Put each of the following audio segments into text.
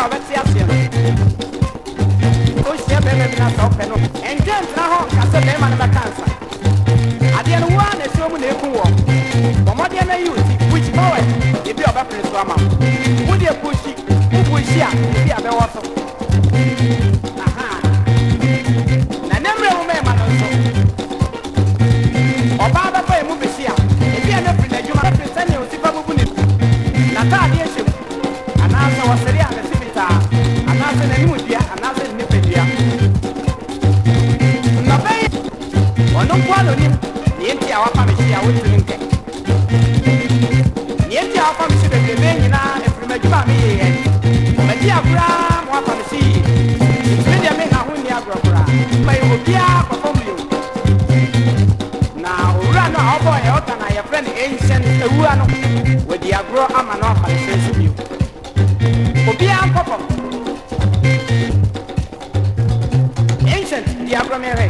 a bɛte aseɛ no wohyia bɛrima bi na sɛ wopɛ no ɛnkyɛ ntena hɔ ka sɛ bɛrima no bɛka nsa adeɛ no woa na ɛsɛ mu na ɛku wɔ bɔmmɔdeɛ no yi wo ti push forward ebi a ɔbɛpere so ama wo wodeɛ pushi wopushi a ebi a bɛwɔ so na ne mmerɛ wo mɛma no nso ɔbaa bɛba ɛmu bɛhyi a ebi a no firi n'adwuma bɛfiri sɛnea osipa bubu ne n'ataadeɛ hyɛ mu anaasɛ wɔsere a ne se fitaa anaasɛ n'anim dua anaasɛ ne nipadua nnɔbɛyi ɔno mpo anonim neɛ nti a wafa me hye a wontumi nkɛ neɛ nti a wafa me hye bebrebe nyinaa ɛfiri m'adwuma a meyɛɛ ɔmadi agoraa ma wafa me hye yie ntumi deɛ menha ho nni agorɔ koraa ma yɛwɔ biara kɔfam bio na owura no a ɔbɔɔ ɛɔta na yɛfrɛ no ancient awua no wɔdi agorɔ ama no afa ne sɛ so bio obiara nkɔfam ancient di agorɔ mehwɛ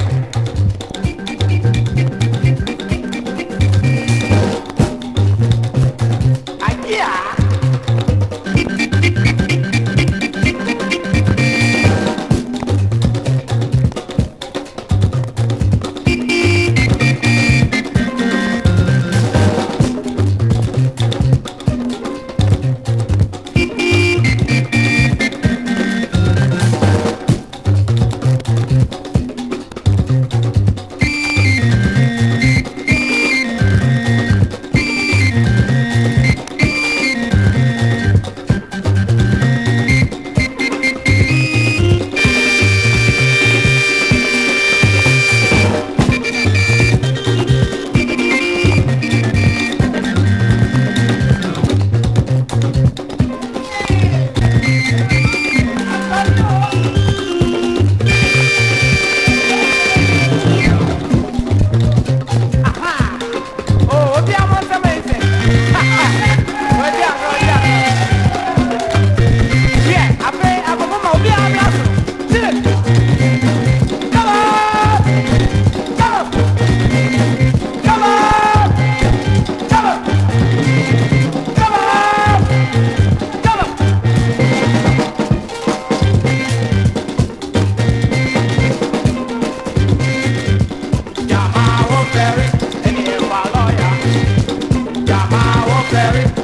Very